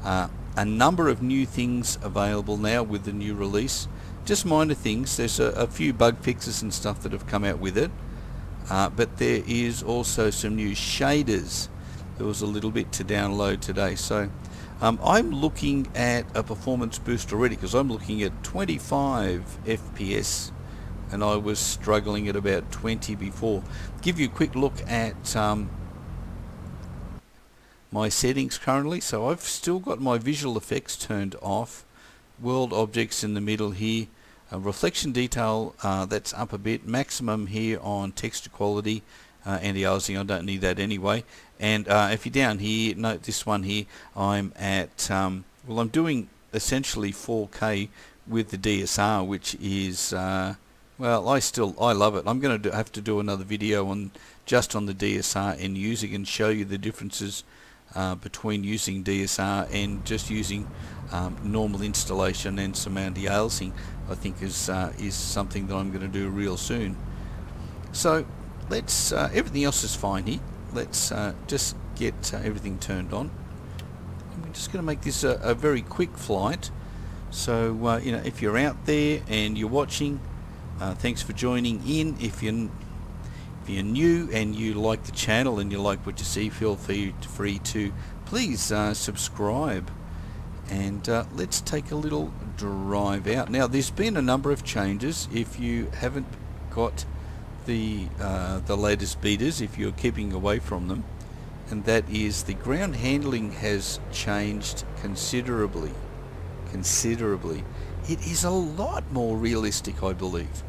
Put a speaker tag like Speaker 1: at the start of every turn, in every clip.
Speaker 1: A number of new things available now with the new release. Just minor things. There's a few bug fixes and stuff that have come out with it. But there is also some new shaders. There was a little bit to download today. So I'm looking at a performance boost already because I'm looking at 25 FPS and I was struggling at about 20 before. Give you a quick look at my settings currently. So I've still got my visual effects turned off. World objects in the middle here. Reflection detail, that's up a bit. Maximum here on texture quality. Anti-aliasing, I don't need that anyway. And if you're down here, note this one here, I'm at, well, I'm doing essentially 4K with the DSR, which is, well, I love it. I'm going to have to do another video on just on the DSR and using and show you the differences between using DSR and just using normal installation and some anti-aliasing. I think is something that I'm going to do real soon. So let's everything else is fine here. Let's just get everything turned on. I'm just going to make this a very quick flight. So you know, if you're out there and you're watching, thanks for joining in. If you're new and you like the channel and you like what you see, feel free to please subscribe. And let's take a little drive out. Now there's been a number of changes. If you haven't got the latest betas, if you're keeping away from them, and that is the ground handling has changed considerably. It is a lot more realistic, I believe.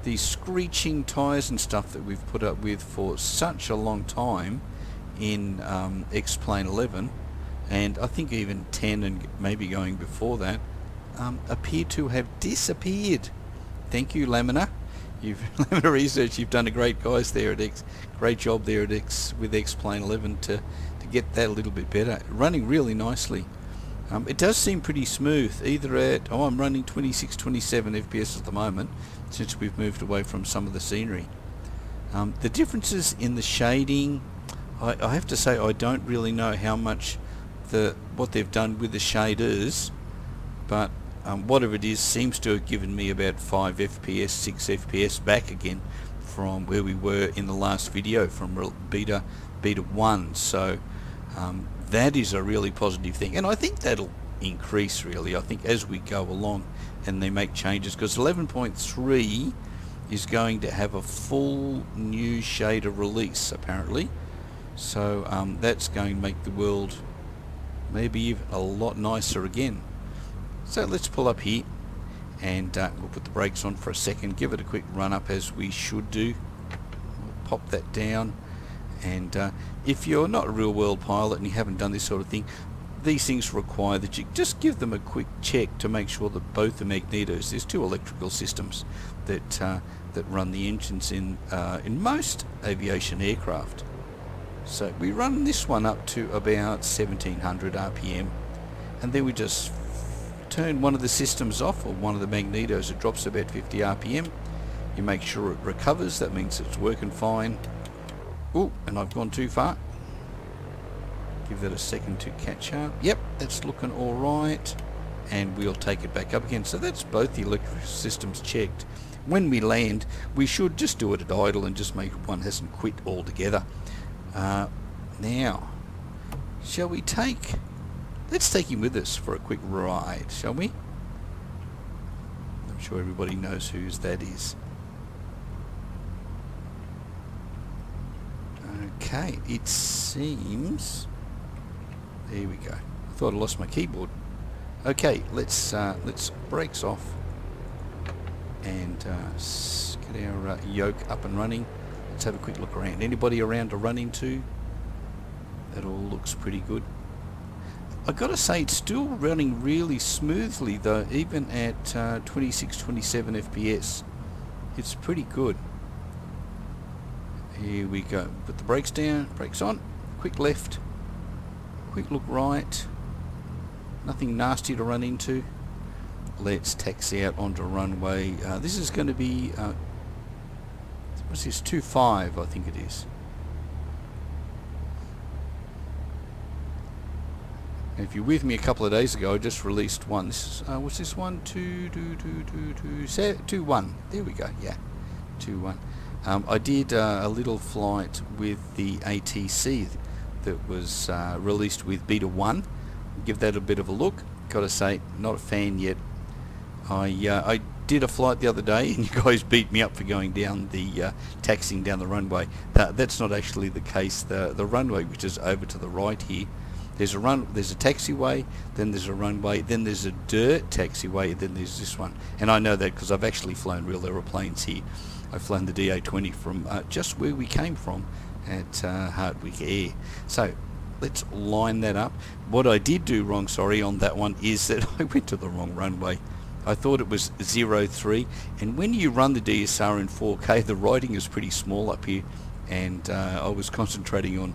Speaker 1: The screeching tires and stuff that we've put up with for such a long time in X-Plane 11, and I think even 10 and maybe going before that, appear to have disappeared. Thank you, Laminar. Laminar Research, you've done a great great job there at with X-Plane 11 to get that a little bit better. Running really nicely. It does seem pretty smooth, either at, I'm running 26, 27 FPS at the moment, since we've moved away from some of the scenery. The differences in the shading, I have to say I don't really know how much what they've done with the shaders, but whatever it is seems to have given me about 5 FPS, 6 FPS back again from where we were in the last video from beta 1. So that is a really positive thing, and I think that'll increase really, I think, as we go along and they make changes, because 11.3 is going to have a full new shader release apparently. So that's going to make the world maybe even a lot nicer again. So let's pull up here and we'll put the brakes on for a second, give it a quick run up as we should do. We'll pop that down, and if you're not a real world pilot and you haven't done this sort of thing, these things require that you just give them a quick check to make sure that both the magnetos, there's two electrical systems that run the engines in most aviation aircraft. So we run this one up to about 1700 RPM, and then we just turn one of the systems off, or one of the magnetos. It drops about 50 RPM. You make sure it recovers, that means it's working fine. Oh, and I've gone too far. Give that a second to catch up. Yep, that's looking alright, and we'll take it back up again. So that's both the electrical systems checked. When we land, we should just do it at idle and just make one hasn't quit altogether. Now, shall we let's take him with us for a quick ride, shall we? I'm sure everybody knows whose that is. Okay, it seems, there we go. I thought I lost my keyboard. Okay, let's brakes off and get our yoke up and running. Let's have a quick look around. Anybody around to run into? That all looks pretty good. I gotta say, it's still running really smoothly though, even at 26, 27 FPS. It's pretty good. Here we go. Put the brakes down, brakes on, quick left, quick look right. Nothing nasty to run into. Let's taxi out onto runway. This is going to be, what's this, 25 I think it is. If you're with me a couple of days ago, I just released one. This is, what's this one? 2-1. There we go. Yeah, 2-1. I did a little flight with the ATC that was released with Beta 1. Give that a bit of a look. Got to say, not a fan yet. I did a flight the other day, and you guys beat me up for going down the taxiing down the runway. That's not actually the case. The runway, which is over to the right here, there's a taxiway, then there's a runway, then there's a dirt taxiway, then there's this one. And I know that because I've actually flown real aeroplanes here. I've flown the DA-20 from just where we came from at Hardwick Air. So let's line that up. What I did do wrong, on that one, is that I went to the wrong runway. I thought it was 03, and when you run the DSR in 4K, the writing is pretty small up here, and I was concentrating on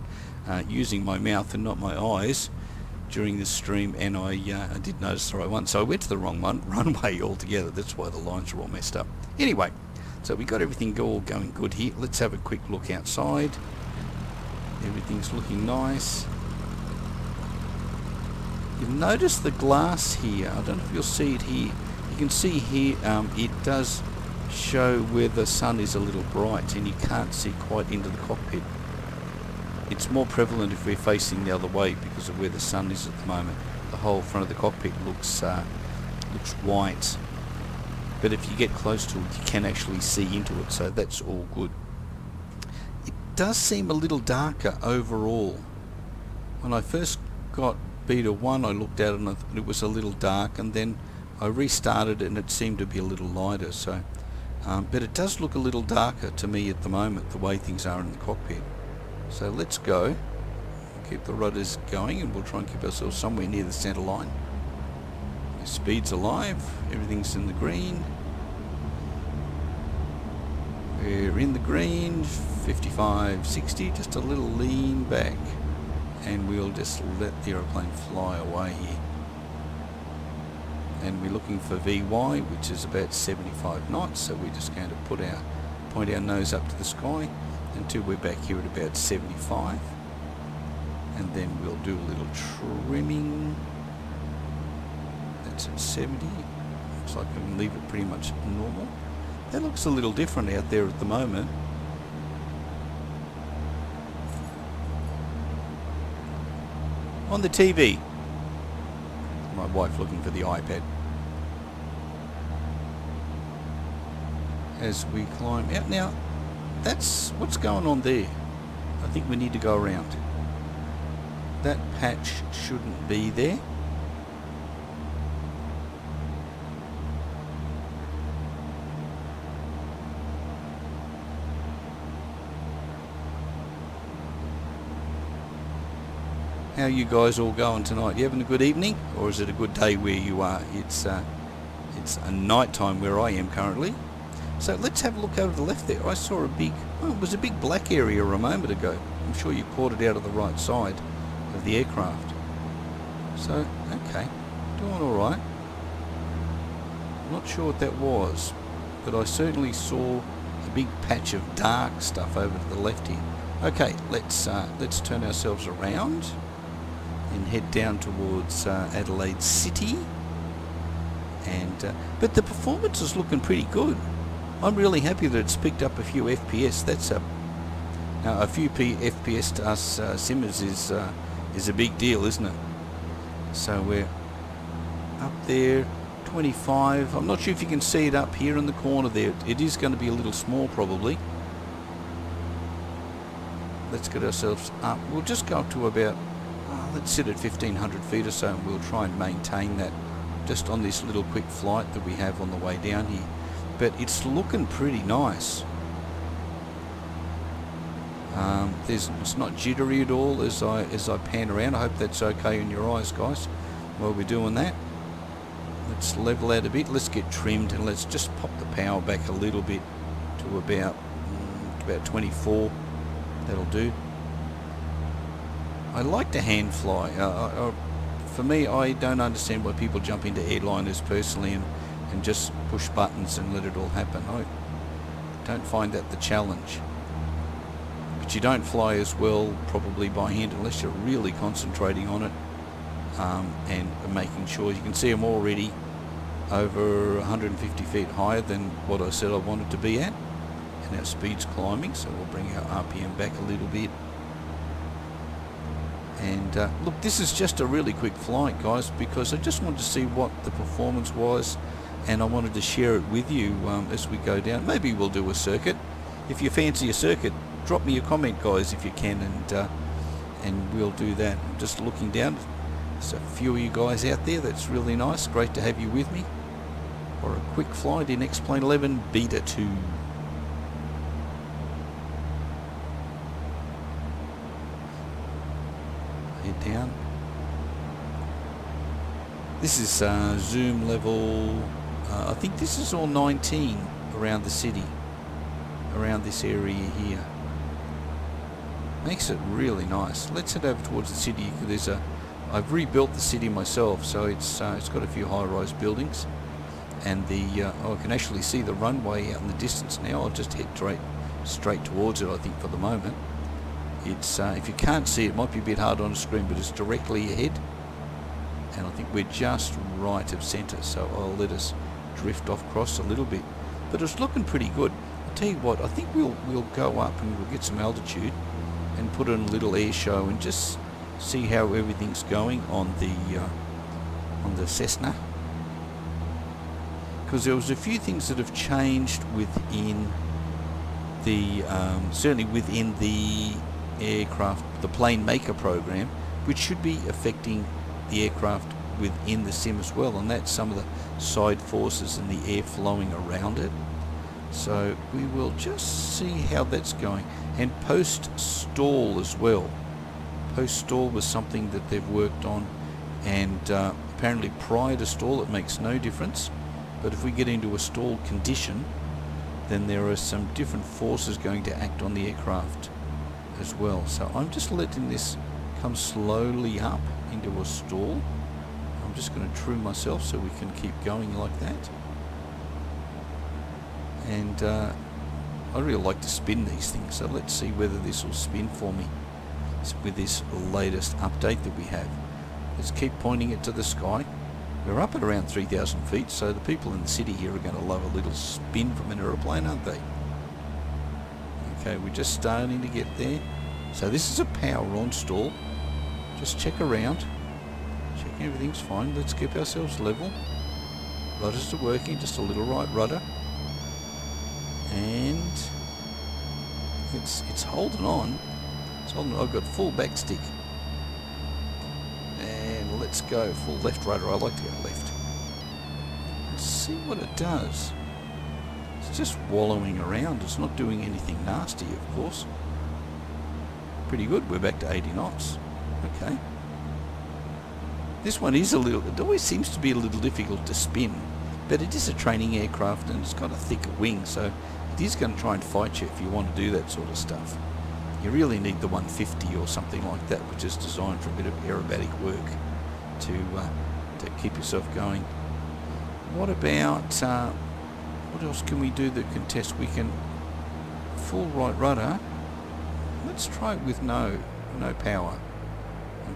Speaker 1: using my mouth and not my eyes during this stream, and I did notice the right one, so I went to the wrong runway altogether. That's why the lines are all messed up. Anyway, so we got everything all going good here. Let's have a quick look outside. Everything's looking nice. You'll notice the glass here. I don't know if you'll see it here. You can see here it does show where the sun is a little bright, and you can't see quite into the cockpit. It's more prevalent if we're facing the other way because of where the sun is at the moment. The whole front of the cockpit looks white, but if you get close to it, you can actually see into it, so that's all good. It does seem a little darker overall. When I first got Beta 1, I looked at it and I thought it was a little dark, and then I restarted and it seemed to be a little lighter. So, but it does look a little darker to me at the moment, the way things are in the cockpit. So let's go. Keep the rudders going, and we'll try and keep ourselves somewhere near the centre line. The speed's alive. Everything's in the green. We're in the green. 55, 60. Just a little lean back, and we'll just let the aeroplane fly away here. And we're looking for VY, which is about 75 knots, so we're just going to point our nose up to the sky until we're back here at about 75, and then we'll do a little trimming. That's at 70. Looks like I can leave it pretty much normal. That looks a little different out there at the moment. On the TV, my wife looking for the iPad. As we climb out now, that's what's going on there. I think we need to go around. That patch shouldn't be there. How are you guys all going tonight? You having a good evening, or is it a good day where you are? It's a night time where I am currently. So let's have a look over to the left there. I saw a big, it was a big black area a moment ago. I'm sure you caught it out of the right side of the aircraft. So, okay, doing alright. I'm not sure what that was, but I certainly saw a big patch of dark stuff over to the left here. Okay, let's turn ourselves around and head down towards Adelaide City. And but the performance is looking pretty good. I'm really happy that it's picked up a few FPS. That's a few FPS to us simmers is a big deal, isn't it? So we're up there, 25. I'm not sure if you can see it up here in the corner there. It is going to be a little small probably. Let's get ourselves up. We'll just go up to about, let's sit at 1500 feet or so, and we'll try and maintain that just on this little quick flight that we have on the way down here. But it's looking pretty nice. It's not jittery at all as I pan around. I hope that's okay in your eyes, guys, while we're doing that. Let's level out a bit. Let's get trimmed, and let's just pop the power back a little bit to about 24. That'll do. I like to hand fly. For me, I don't understand why people jump into airliners personally and just push buttons and let it all happen. I don't find that the challenge. But you don't fly as well probably by hand unless you're really concentrating on it. and making sure. You can see I'm already over 150 feet higher than what I said I wanted to be at, and our speed's climbing, so we'll bring our RPM back a little bit. And look, this is just a really quick flight, guys, because I just wanted to see what the performance was, and I wanted to share it with you as we go down. Maybe we'll do a circuit. If you fancy a circuit, drop me a comment, guys, if you can, and we'll do that. I'm just looking down. There's a few of you guys out there. That's really nice. Great to have you with me for a quick flight in X-Plane 11 Beta 2. Head down. This is zoom level, I think this is all 19 around the city, around this area here. Makes it really nice. Let's head over towards the city. I've rebuilt the city myself, so it's got a few high-rise buildings, and I can actually see the runway out in the distance now. I'll just head straight towards it, I think, for the moment. It's if you can't see it, might be a bit hard on the screen, but it's directly ahead, and I think we're just right of centre, so I'll let us drift off across a little bit. But it's looking pretty good. I'll tell you what, I think we'll go up and we'll get some altitude and put in a little air show and just see how everything's going on the Cessna, because there was a few things that have changed within the certainly within the aircraft, the plane maker program, which should be affecting the aircraft within the sim as well, and that's some of the side forces and the air flowing around it. So we will just see how that's going. And post-stall as well. Post-stall was something that they've worked on, and apparently prior to stall it makes no difference, but if we get into a stall condition, then there are some different forces going to act on the aircraft as well. So I'm just letting this come slowly up into a stall. I'm just going to trim myself so we can keep going like that. And I really like to spin these things, so let's see whether this will spin for me with this latest update that we have. Let's keep pointing it to the sky. We're up at around 3,000 feet, so the people in the city here are going to love a little spin from an aeroplane, aren't they? Okay, we're just starting to get there. So this is a power on stall. Just check around. Checking everything's fine. Let's keep ourselves level. Rudders are working, just a little right rudder. And it's holding on. It's holding on. I've got full back stick. And let's go full left rudder. I like to go left. Let's see what it does. It's just wallowing around. It's not doing anything nasty, of course. Pretty good. We're back to 80 knots. Okay. This one is it always seems to be a little difficult to spin, but it is a training aircraft and it's got a thicker wing, so it is going to try and fight you if you want to do that sort of stuff. You really need the 150 or something like that, which is designed for a bit of aerobatic work to keep yourself going. What about what else can we do that can test? We can full right rudder. Let's try it with no power.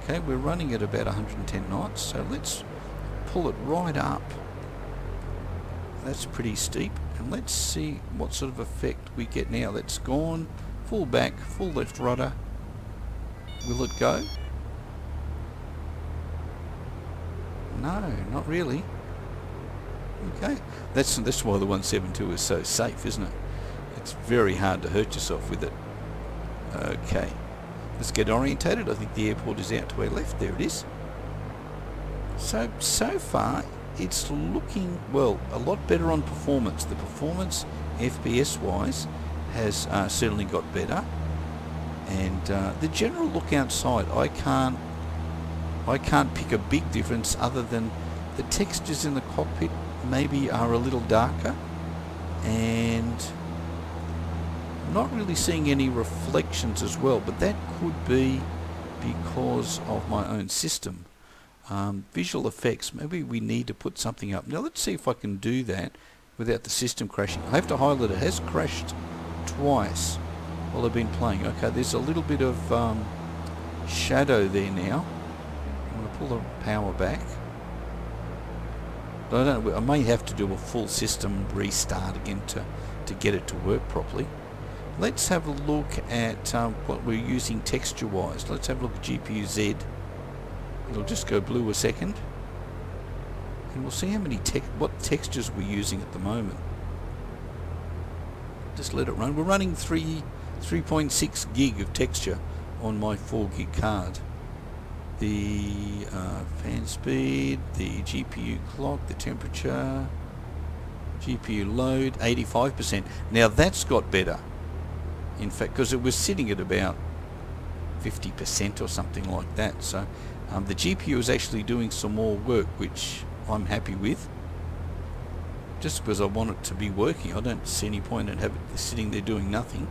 Speaker 1: Okay, we're running at about 110 knots, so let's pull it right up. That's pretty steep, and let's see what sort of effect we get now. That's gone. Full back, full left rudder. Will it go? No, not really. Okay, that's why the 172 is so safe, isn't it? It's very hard to hurt yourself with it. Okay, let's get orientated. I think the airport is out to our left. There it is. So far it's looking, well, a lot better on performance. The performance FPS wise has certainly got better, and the general look outside, I can't pick a big difference other than the textures in the cockpit maybe are a little darker, and I'm not really seeing any reflections as well, but that could be because of my own system. Visual effects, maybe we need to put something up. Now let's see if I can do that without the system crashing. I have to highlight it has crashed twice while I've been playing. Okay, there's a little bit of shadow there now. I'm going to pull the power back. But I don't know, I may have to do a full system restart again to get it to work properly. Let's have a look at what we're using texture wise. Let's have a look at GPU Z. It'll just go blue a second, and we'll see how many what textures we're using at the moment. Just let it run. We're running 3.6 gig of texture on my 4 gig card. The fan speed, the GPU clock, the temperature, GPU load, 85%. Now that's got better. In fact, because it was sitting at about 50% or something like that. So the GPU is actually doing some more work, which I'm happy with. Just because I want it to be working. I don't see any point in have it sitting there doing nothing.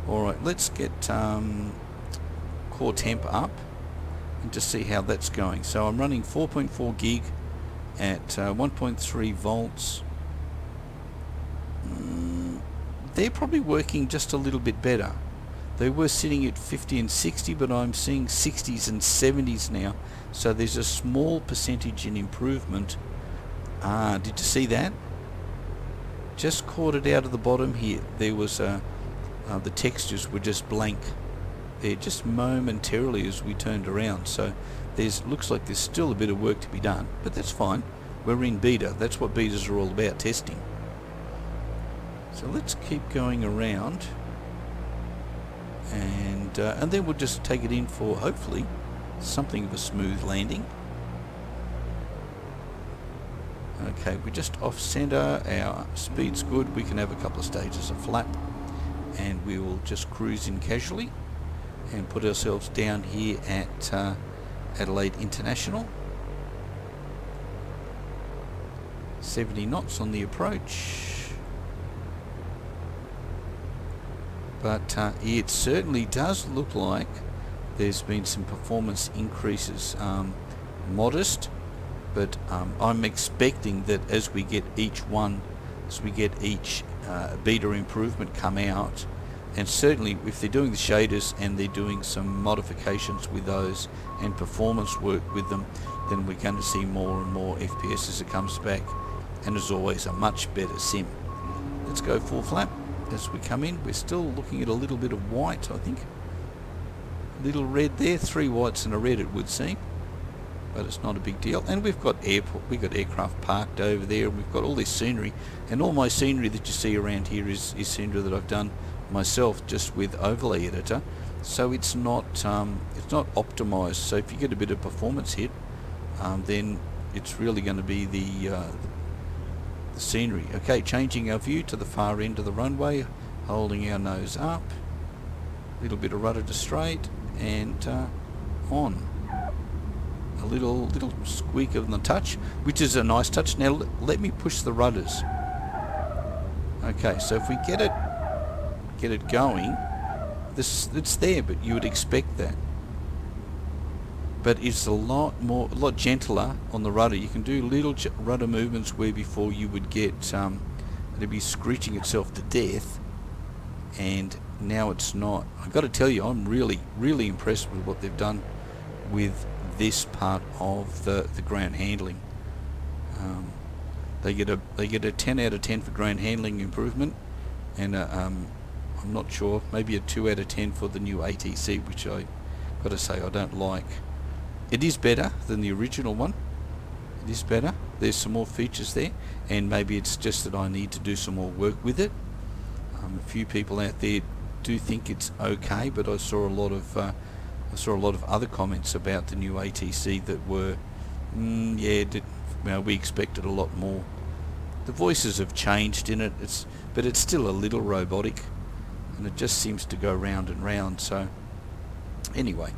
Speaker 1: Alright, let's get core temp up and just see how that's going. So I'm running 4.4 gig at 1.3 volts. They're probably working just a little bit better. They were sitting at 50 and 60, but I'm seeing 60s and 70s now. So there's a small percentage in improvement. Did you see that? Just caught it out of the bottom here. There was the textures were just blank there just momentarily as we turned around. So looks like there's still a bit of work to be done, but that's fine. We're in beta. That's what betas are all about, testing. So let's keep going around, and then we'll just take it in for hopefully something of a smooth landing. Okay, we're just off center, our speed's good, we can have a couple of stages of flap, and we will just cruise in casually and put ourselves down here at Adelaide International. 70 knots on the approach. But it certainly does look like there's been some performance increases, modest, but I'm expecting that as we get each beta improvement come out, and certainly if they're doing the shaders and they're doing some modifications with those and performance work with them, then we're going to see more and more FPS as it comes back, and as always a much better sim. Let's go full flap. As we come in, we're still looking at a little bit of white, I think. A little red there, 3 whites and a red it would seem, but it's not a big deal. And we've got aircraft parked over there, and we've got all this scenery, and all my scenery that you see around here is scenery that I've done myself just with overlay editor. So it's not optimized. So if you get a bit of performance hit, then it's really going to be the scenery. Okay, changing our view to the far end of the runway, holding our nose up, a little bit of rudder to straight, and on. A little squeak on the touch, which is a nice touch. Now let me push the rudders. Okay, so if we get it going, it's there, but you would expect that. But it's a lot gentler on the rudder. You can do little rudder movements where before you would get it'd be screeching itself to death, and now it's not. I've got to tell you, I'm really impressed with what they've done with this part of the ground handling. They get a 10 out of 10 for ground handling improvement, and I'm not sure, maybe a 2 out of 10 for the new ATC, which I got to say I don't like. It is better than the original one. It is better. There's some more features there, and maybe it's just that I need to do some more work with it. A few people out there do think it's okay, but I saw a lot of other comments about the new ATC that were, we expected a lot more. The voices have changed in it, but it's still a little robotic, and it just seems to go round and round. So anyway,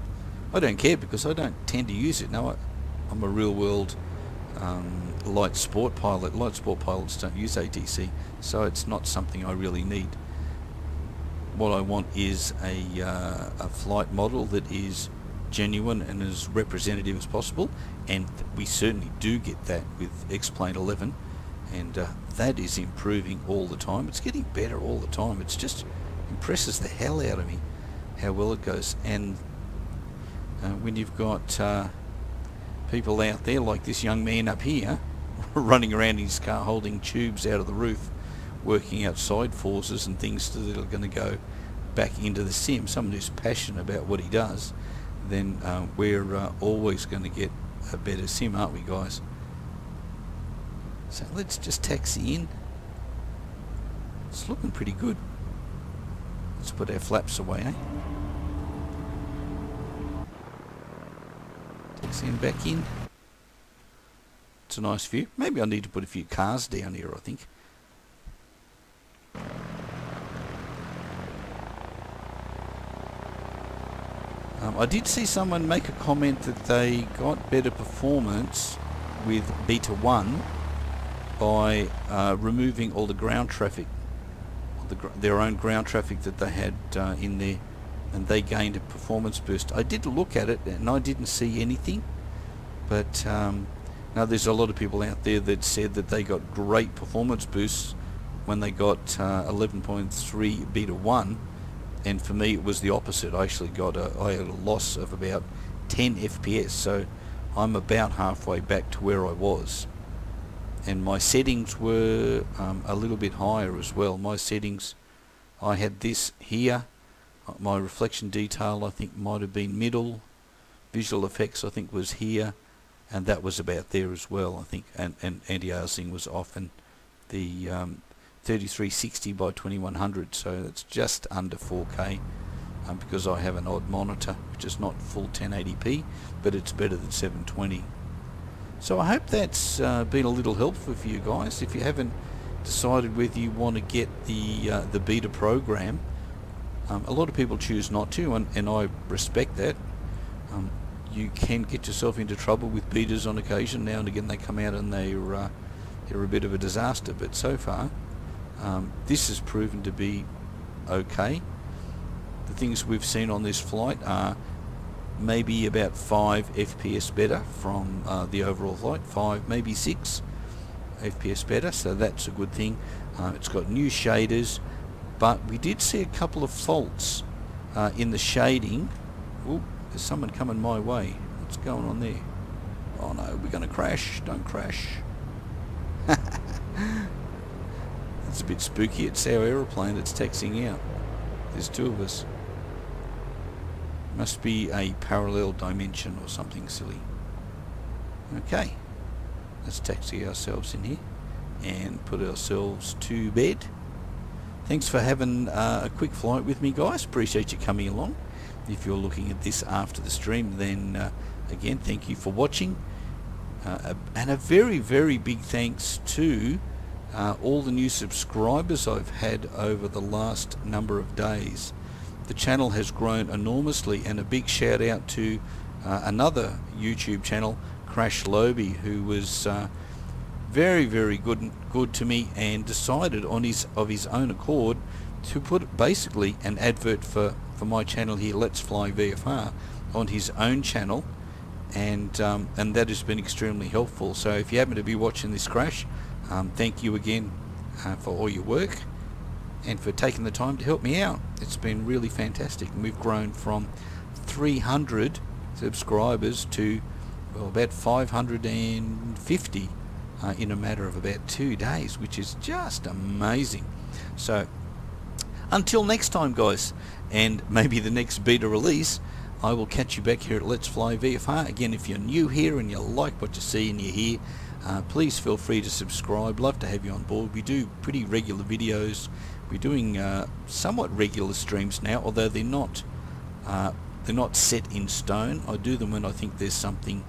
Speaker 1: I don't care because I don't tend to use it. Now I'm a real world light sport pilot. Light sport pilots don't use ATC, so it's not something I really need. What I want is a flight model that is genuine and as representative as possible, and we certainly do get that with X-Plane 11, and that is improving all the time. It's getting better all the time. It's just impresses the hell out of me how well it goes. And when you've got people out there like this young man up here running around in his car holding tubes out of the roof, working out side forces and things that are going to go back into the sim. Someone who's passionate about what he does, then we're always going to get a better sim, aren't we, guys? So let's just taxi in. It's looking pretty good. Let's put our flaps away, eh? Taxiing back in. It's a nice view. Maybe I need to put a few cars down here, I think. I did see someone make a comment that they got better performance with Beta 1 by removing all the ground traffic, their own ground traffic that they had in there, and they gained a performance boost. I did look at it and I didn't see anything, but now there's a lot of people out there that said that they got great performance boosts when they got 11.3 Beta 1. And for me it was the opposite. I actually I had a loss of about 10 FPS, so I'm about halfway back to where I was. And my settings were a little bit higher as well. My settings, I had this here, my reflection detail I think might have been middle, visual effects I think was here, and that was about there as well I think, and anti-aliasing was off, and the 3360 by 2100, so it's just under 4K because I have an odd monitor which is not full 1080p, but it's better than 720. So I hope that's been a little helpful for you guys. If you haven't decided whether you want to get the beta program, a lot of people choose not to, and I respect that. You can get yourself into trouble with betas on occasion. Now and again they come out and they're a bit of a disaster, but so far this has proven to be okay. The things we've seen on this flight are maybe about 5 FPS better from the overall flight, 5 maybe 6 FPS better, so that's a good thing. It's got new shaders, but we did see a couple of faults in the shading. Ooh, there's someone coming my way. What's going on there? Oh no, we're going to crash. Don't crash. It's a bit spooky. It's our aeroplane that's taxiing out. There's two of us. Must be a parallel dimension or something silly. Okay, let's taxi ourselves in here and put ourselves to bed. Thanks for having a quick flight with me, guys. Appreciate you coming along. If you're looking at this after the stream, then again, thank you for watching. And a very, very big thanks to all the new subscribers I've had over the last number of days. The channel has grown enormously, and a big shout out to another YouTube channel, Crash Lobby, who was very, very good to me and decided on his own accord to put basically an advert for my channel here, Let's Fly VFR, on his own channel, and that has been extremely helpful. So if you happen to be watching this, Crash, thank you again for all your work and for taking the time to help me out. It's been really fantastic, and we've grown from 300 subscribers to, well, about 550 in a matter of about 2 days, which is just amazing. So until next time, guys, and maybe the next beta release, I will catch you back here at Let's Fly VFR. Again, if you're new here and you like what you see and you hear, please feel free to subscribe. Love to have you on board. We do pretty regular videos. We're doing somewhat regular streams now, although they're not set in stone. I do them when I think there's something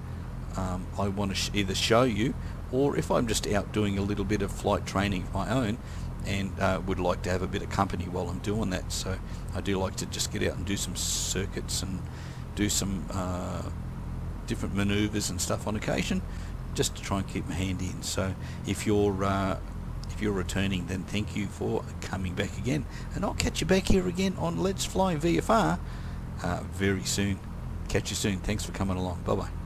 Speaker 1: I want to either show you, or if I'm just out doing a little bit of flight training of my own and would like to have a bit of company while I'm doing that. So I do like to just get out and do some circuits and do some different maneuvers and stuff on occasion, just to try and keep my hand in. So if you're returning, then thank you for coming back again, and I'll catch you back here again on Let's Fly VFR very soon. Catch you soon. Thanks for coming along. Bye bye.